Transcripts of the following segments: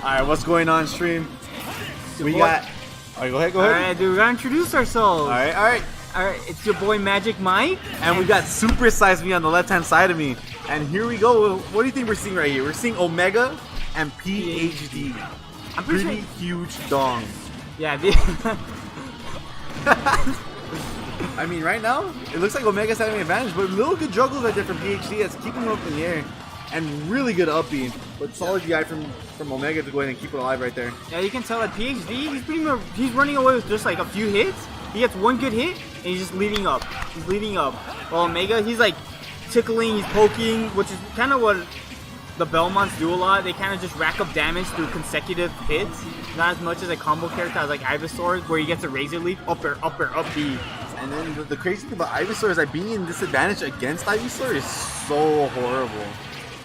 Alright, what's going on, stream? We got... Alright, go ahead. Alright, dude, we gotta introduce ourselves. Alright. Alright, it's your boy Magic Mike. And we got Super Size Me on the left-hand side of me. And here we go. What do you think we're seeing right here? We're seeing Omega and Ph.D. I'm pretty huge dong. Yeah, dude. I mean, right now, it looks like Omega's having an advantage, but little good juggles right there from Ph.D. that's keeping him up in the air. And really good up B, but solid GI from Omega to go ahead and keep it alive right there. Yeah, you can tell that Ph.D. he's running away with just like a few hits. He gets one good hit and he's just leading up. While Omega, he's like tickling, he's poking, which is kind of what the Belmonts do a lot. They kind of just rack up damage through consecutive hits, not as much as a combo character as like Ivysaur, where he gets a Razor Leaf, up B. And then the crazy thing about Ivysaur is that being in disadvantage against Ivysaur is so horrible.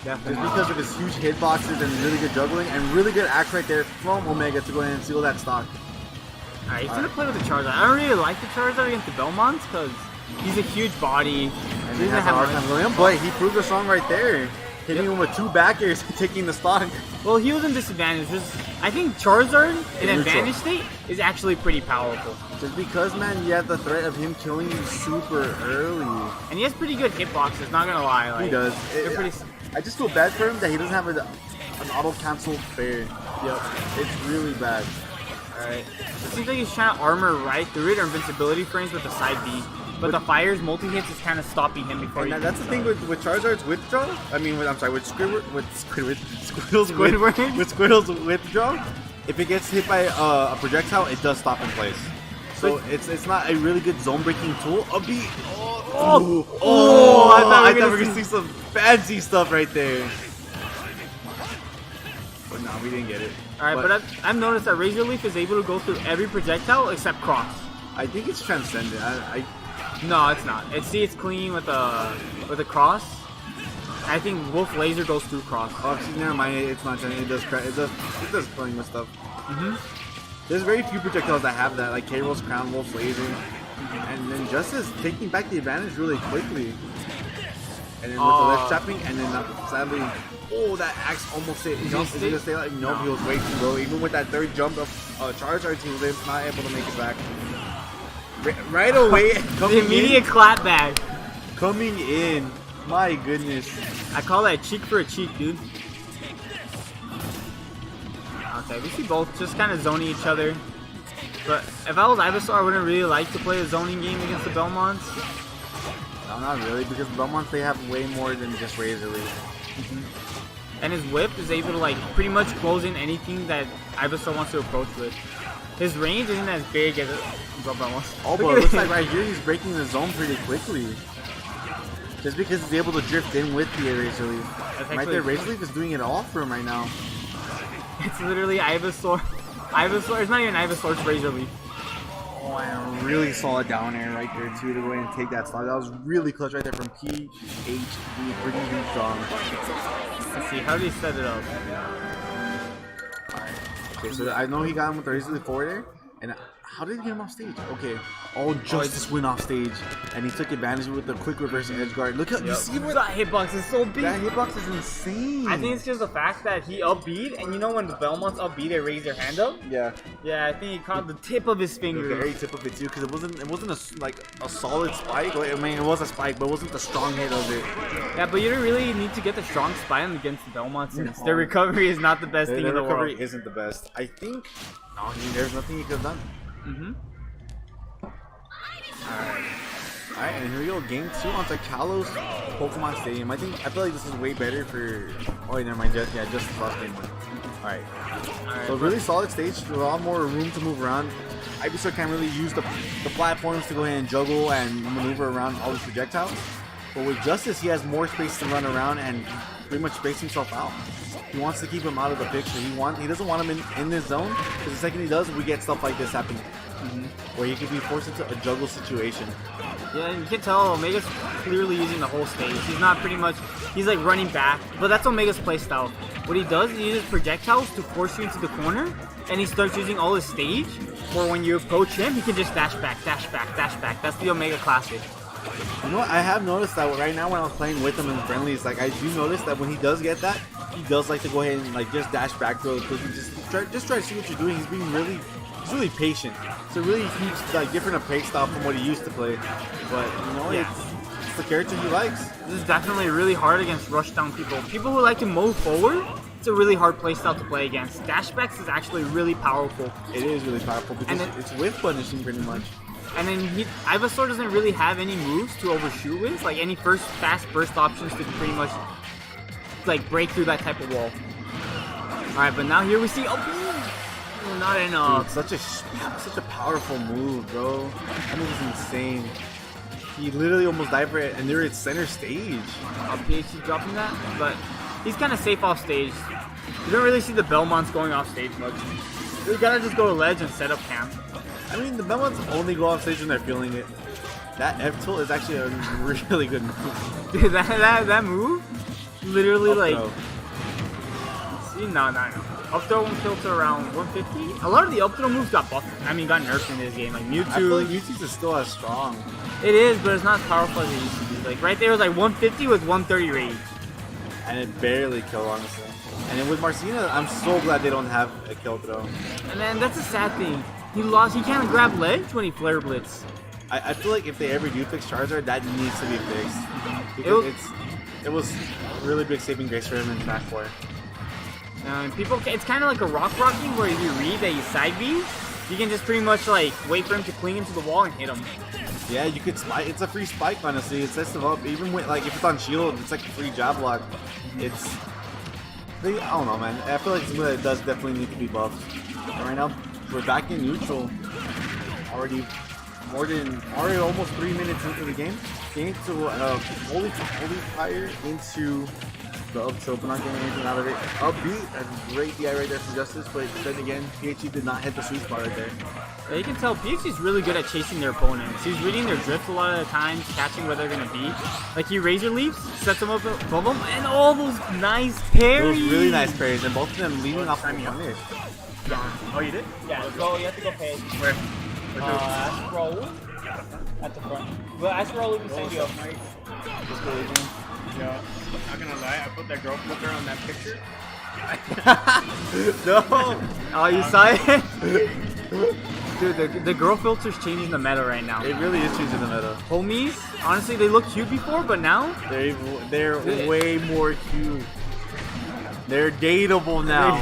Definitely. Just because of his huge hitboxes and really good juggling and really good act right there from Omega to go ahead and seal that stock. Alright, he's gonna play with the Charizard. I don't really like the Charizard against the Belmonts because he's a huge body. And he has a hard time going in, but he proved us wrong right there. Hitting him with two backers, taking the stock. Well, he was in disadvantage. I think Charizard in advantage state is actually pretty powerful. Just because, man, you have the threat of him killing you super early. And he has pretty good hitboxes, not gonna lie. Like, he does. They're pretty... I just feel bad for him that he doesn't have an auto-cancel fair. Yep. It's really bad. Alright. It seems like he's trying to armor right through it or invincibility frames with the side B. But the fire's multi-hits is kind of stopping him before he... That's the thing with Charizard's withdraw. I mean, with Squirtle's withdraw. If it gets hit by a projectile, it does stop in place. So it's not a really good zone breaking tool. I thought we were gonna see some fancy stuff right there. But no, we didn't get it. Alright, but I've noticed that Razor Leaf is able to go through every projectile except Cross. I think it's transcendent. No, it's not. It's clean with a Cross. I think Wolf Laser goes through Cross. Oh, never mind. It's not transcendent. It does playing with stuff. There's very few projectiles that have that, like K-Roll's Crown, Wolf's Laser, and then Justice taking back the advantage really quickly. And then with the left tapping, and then sadly, that axe almost hit. Is he gonna stay like? No, he was way too low. Even with that third jump of Charizard, he was not able to make it back. Right away, the immediate clap back. Coming in, my goodness. I call that cheek for a cheek, dude. Okay, we see both just kind of zoning each other. But if I was Ivysaur, I wouldn't really like to play a zoning game against the Belmonts. No, not really, because the Belmonts, they have way more than just Razor Leaf. And his whip is able to like pretty much close in anything that Ivysaur wants to approach with. His range isn't as big as the Belmonts. Oh, but it looks like right here he's breaking the zone pretty quickly. Just because he's able to drift in with the Razor Leaf. Right there, Razor Leaf is doing it all for him right now. It's literally Ivysaur. It's not even Ivysaur, it's Razor Leaf. Oh, and a really solid down air right there too to go ahead and take that slot. That was really clutch right there from Ph.D. Pretty huge strong. Let's see, how did he set it up? Alright. Okay, so I know he got him with the Razor Leaf forward there. And how did he get him off stage? Okay. Oh, Justice went off stage. And he took advantage with the quick reverse edge guard. Look at you see where that hitbox is so big. That hitbox is insane. I think it's just the fact that he up-beat, and you know when the Belmonts up-beat, they raise their hand up? Yeah. Yeah, I think he caught the tip of his finger. The very tip of it too, because it wasn't a solid spike. I mean, it was a spike, but it wasn't the strong hit of it. Yeah, but you don't really need to get the strong spike against the Belmonts since their recovery is not the best thing in the world. Their recovery isn't the best. I think. No, I mean, there's nothing he could have done. Alright, and here we go, game 2 on Kalos Pokemon Stadium. I feel like this is way better for... Oh, wait, never mind. Just the first game. Alright. So really solid stage, with a lot more room to move around. Ivysaur can't really use the platforms to go ahead and juggle and maneuver around all these projectiles. But with Justice, he has more space to run around and pretty much space himself out. He wants to keep him out of the picture. He doesn't want him in this zone, because the second he does, we get stuff like this happening. Where he could be forced into a juggle situation. Yeah, and you can tell Omega's clearly using the whole stage. He's not he's like running back, but that's Omega's playstyle. What he does is he uses projectiles to force you into the corner, and he starts using all his stage, where when you approach him, he can just dash back, dash back, dash back. That's the Omega classic. You know what? I have noticed that right now when I was playing with him in friendlies, like I do notice that when he does get that, he does like to go ahead and like just dash back real quick and just try to see what you're doing. He's really patient. So really he's like different play style from what he used to play. But you know, it's the character he likes. This is definitely really hard against rush down people. People who like to move forward, it's a really hard playstyle to play against. Dashbacks is actually really powerful. It is really powerful because it's whiff punishing pretty much. And then Ivysaur doesn't really have any moves to overshoot with, like any fast burst options to pretty much like break through that type of wall. Alright, but now here we see not enough. Dude, such a powerful move, bro. That move is insane. He literally almost died for it, and they're at center stage. Ph.D dropping that, but he's kind of safe off stage. You don't really see the Belmonts going off stage much. You gotta just go to ledge and set up camp. I mean, the Belmonts only go off stage when they're feeling it. That F-tilt is actually a really good move. Dude, that move, literally up see, no. Up throw won't filter around 150. A lot of the up throw moves got buffed. I mean, got nerfed in this game. Like Mewtwo. I feel like Mewtwo's is still as strong. It is, but it's not as powerful as it used to be. Like right there was like 150 with 130 rage. And it barely killed, honestly. And then with Marcina, I'm so glad they don't have a kill throw. And then that's a sad thing. He can't grab ledge when he flare blitz. I feel like if they ever do fix Charizard, that needs to be fixed. Because it was a really big saving grace for him in Smash 4. It's kind of like a rock rocking where if you read that you side B, you can just pretty much like wait for him to cling into the wall and hit him. Yeah, you could spike. It's a free spike, honestly. It sets them up. Even with like if it's on shield, it's like a free jab block. I don't know, man. I feel like something that does definitely need to be buffed. And right now, we're back in neutral. Already almost 3 minutes into the game. Getting to holy fire into the up tilt, but not getting anything out of it. Upbeat, a great DI right there from Justice, but then again, Ph.D did not hit the sweet spot right there. Yeah, you can tell Ph.D's really good at chasing their opponents. He's reading their drift a lot of the times, catching where they're gonna be. Like he razor leaps, sets them up above them, and all those nice parries. Those really nice parries, and both of them leading off the punish. Oh, you did? Yeah. Go. You have to go pay. Where? Astro. At the front. Well, Astro will even send you up. Just go easy. Yeah, not gonna lie, I put that girl filter on that picture. No! Oh, you saw it? Dude, the girl filter's changing the meta right now. It really is changing the meta. Homies, honestly, they looked cute before, but now they're way more cute. They're dateable now.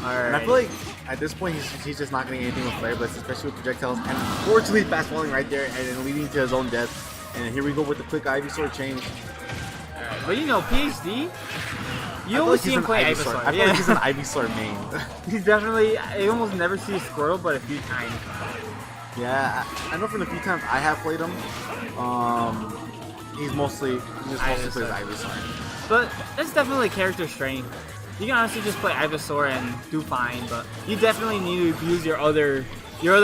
Alright. And I feel like at this point he's just not getting anything with Flare Blitz, especially with projectiles, and unfortunately fast falling right there and then leading to his own death. And here we go with the quick Ivysaur change. But you know, Ph.D, you always see him play Ivysaur. I feel like he's an Ivysaur main. He's definitely, I almost never see a Squirtle, but a few times. Yeah, I know from the few times I have played him, he just mostly plays Ivysaur. But that's definitely character strength. You can honestly just play Ivysaur and do fine, but you definitely need to use your other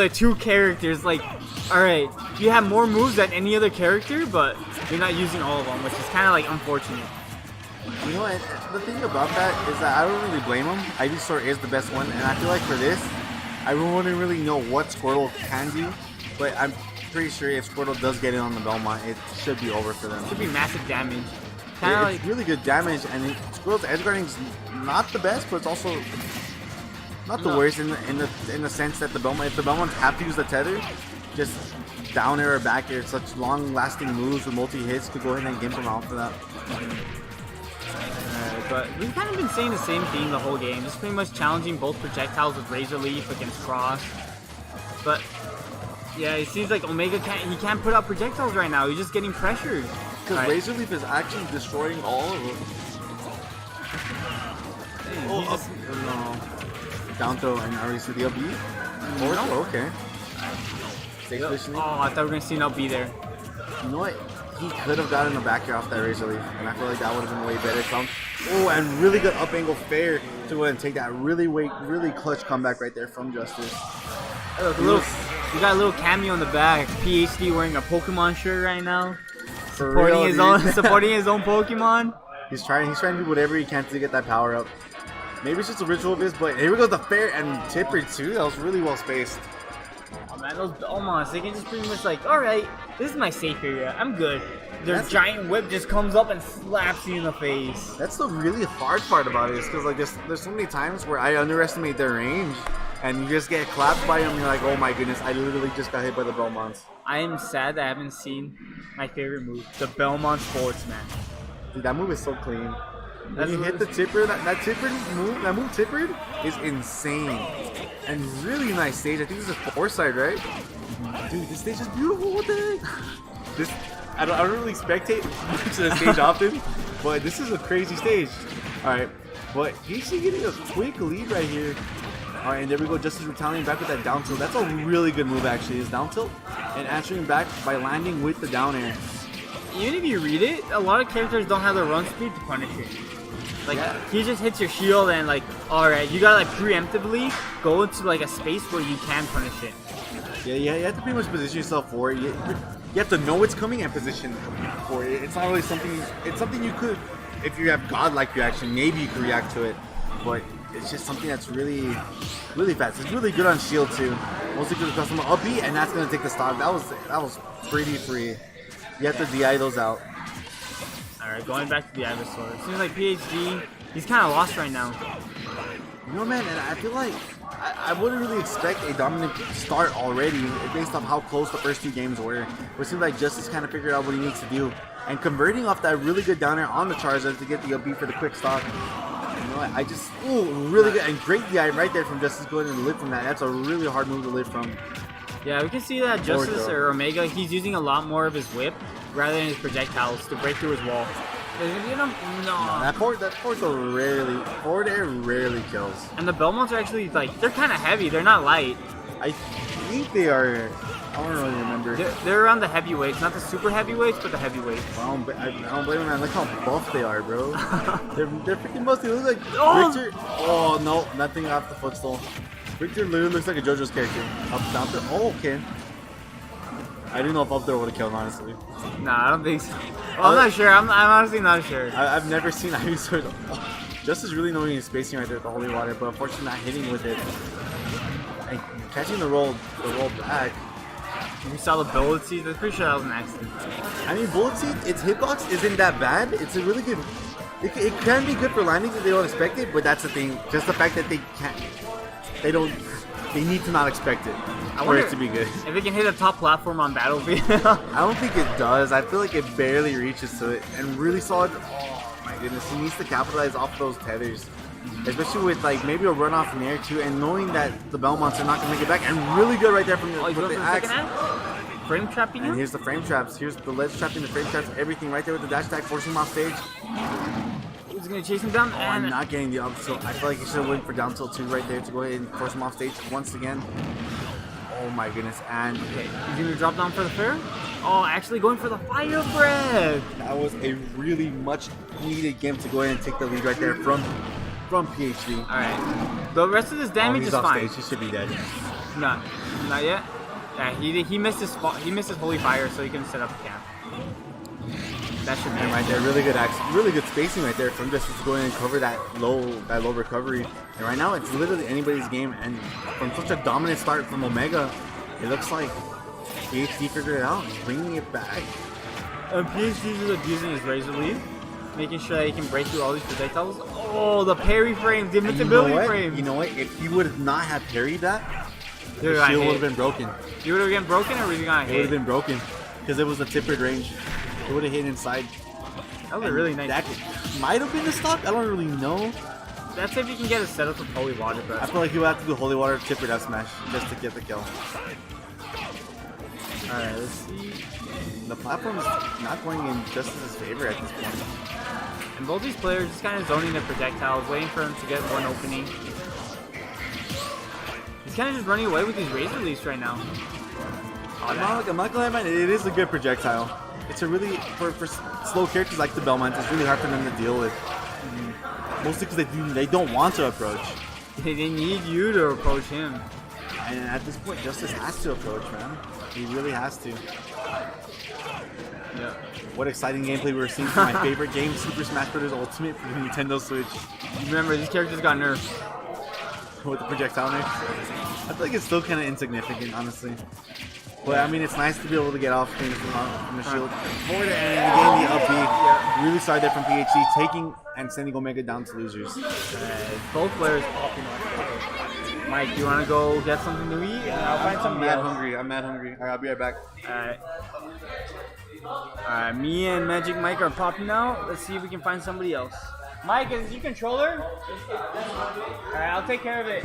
two characters. Like, alright, you have more moves than any other character, but you're not using all of them, which is kind of like unfortunate. You know what, the thing about that is that I don't really blame him. Ivysaur is the best one, and I feel like for this, I wouldn't really know what Squirtle can do, but I'm pretty sure if Squirtle does get it on the Belmont, it should be over for them. It should be massive damage. It's really good damage, and Squirtle's edge guarding is not the best, but it's also not the worst in the sense that if the Belmonts have to use the tether, just down air or back air, such long-lasting moves with multi-hits could go ahead and gimp them out for that. But we've kind of been saying the same thing the whole game, just pretty much challenging both projectiles with Razor Leaf against Cross. But yeah, it seems like Omega can't put out projectiles right now. He's just getting pressured. Because Razor Leaf is actually destroying all of them. No. Down throw and already see the LB? Oh, okay. Safe positioning. Oh, I thought we were going to see an LB there. You know what? He could have gotten a back air off that Razor Leaf, and I feel like that would have been way better. Oh, and really good up angle fair to go ahead and take that really clutch comeback right there from Justice. Look, you got a little cameo in the back. Ph.D wearing a Pokemon shirt right now. Supporting his own Pokemon. He's trying to do whatever he can to get that power up. Maybe it's just a ritual of his, but here we go, the fair and Tipper too. That was really well spaced. man, those Belmonts, they can just pretty much like, alright, this is my safe area, I'm good. Their giant whip just comes up and slaps you in the face. That's the really hard part about it, is because like there's so many times where I underestimate their range, and you just get clapped by them, and you're like, oh my goodness, I literally just got hit by the Belmonts. I am sad that I haven't seen my favorite move, the Belmont Forward Smash. Dude, that move is so clean. When you hit the tipper, that move tipper is insane. And really nice stage. I think this is a 4-side, right? Dude, this stage is beautiful. What the heck? I don't really spectate to the stage often, but this is a crazy stage. Alright, but he's getting a quick lead right here. Alright, and there we go. Justice retaliating back with that down tilt. That's a really good move, actually. His down tilt and answering back by landing with the down air. Even if you read it, a lot of characters don't have the run speed to punish it. Like, he just hits your shield and like, alright, you gotta like preemptively go into like a space where you can punish it. Yeah, you have to pretty much position yourself for it. You have to know it's coming and position for it. It's not really something, it's something you could, if you have godlike reaction, maybe you could react to it. But it's just something that's really, really fast. It's really good on shield too. Mostly because the customer up B, and that's gonna take the stock. That was pretty free. You have to DI those out. Alright, going back to the Ivysaur. It seems like Ph.D, he's kind of lost right now. You know, man, and I feel like I wouldn't really expect a dominant start already based on how close the first 2 games were. It seems like Justice kind of figured out what he needs to do. And converting off that really good down air on the Charizard to get the up B for the quick stock. You know, I just, really good. And great DI right there from Justice going and live from that. That's a really hard move to live from. Yeah, we can see that Justice or Omega, he's using a lot more of his whip rather than his projectiles to break through his wall. That forward air rarely kills. And the Belmonts are actually like, they're kind of heavy, they're not light. I think they are, I don't really remember. They're around the heavyweights, not the super heavyweights, but the heavyweights. I don't blame them, man. Look how buff they are, bro. they're freaking buff. They look like Richter. Oh no, nothing off the footstool. Richter literally looks like a JoJo's character. Up, down, there. Oh, okay. I didn't know if up there would have killed, honestly. Nah, I don't think so. Well, I'm not sure. I'm honestly not sure. I've never seen Ivysaur. Justice really knowing his spacing right there with the holy water, but unfortunately not hitting with it. And catching the roll back. We saw the bullet seed. I'm pretty sure that was an accident. I mean, bullet seed, its hitbox isn't that bad. It's a really good. It can be good for landing if they don't expect it, but that's the thing. Just the fact that they can't. They need to not expect it for it to be good. If it can hit a top platform on Battlefield. I don't think it does. I feel like it barely reaches to it. And really solid. Oh my goodness, he needs to capitalize off those tethers. Especially with like maybe a run off in the air too, and knowing that the Belmonts are not gonna make it back. And really good right there from the axe. Frame trapping him? And here's the frame traps. Here's the ledge trapping, the frame traps, everything right there with the dash attack, forcing him off stage. He's gonna chase him down. And I'm not getting the up tilt. I feel like he should have went for down tilt 2 right there to go ahead and force him off stage once again. Oh my goodness. And okay, he's gonna drop down for the fair. Oh, actually going for the fire breath. That was a really much needed game to go ahead and take the lead right there from Ph.D. All right. The rest of this damage is fine. Stage. He should be dead. Not yet. Yeah, he missed his holy fire, so he can set up a camp. That should be right there. Really good spacing right there from Justice to go in and cover that low recovery. And right now it's literally anybody's game. And from such a dominant start from Omega, it looks like Ph.D. figured it out. He's bringing it back. Ph.D. is abusing his Razor Leaf, making sure that he can break through all these projectiles. Oh, the parry frame, the invincibility frame. You know what? If he would not have parried that, the shield would have been broken. You would have been broken, or was he gonna hit? It would have been broken because it was a tippered range. It would have hit inside. That was a really nice. That might have been the stock. I don't really know. That's if you can get a setup with holy water, bro. I feel like he would have to do holy water tipper that smash just to get the kill. Alright, let's see. The platform is not going in Justice's favor at this point. And both these players just kind of zoning their projectiles, waiting for him to get one opening. He's kind of just running away with these Razor Leafs right now. I'm not gonna lie, man. It is a good projectile. It's a really for slow characters like the Belmonts. It's really hard for them to deal with. Mostly because they don't want to approach. They need you to approach him. And at this point, Justice has to approach, man. He really has to. Yeah. What exciting gameplay we were seeing from my favorite game, Super Smash Bros. Ultimate for the Nintendo Switch. Remember, these characters got nerfed. with the projectile mix. I feel like it's still kind of insignificant, honestly. But I mean, it's nice to be able to get off things from the shield. Forward and getting the up B. Really sorry there from Ph.D. taking and sending Omega down to losers. Both players popping off. Mike, you want to go get something to eat? And I'll find I'm something mad else. hungry. I'm mad hungry. Alright, I'll be right back. Alright, me and Magic Mike are popping out. Let's see if we can find somebody else. Mike, is your controller? Alright, I'll take care of it.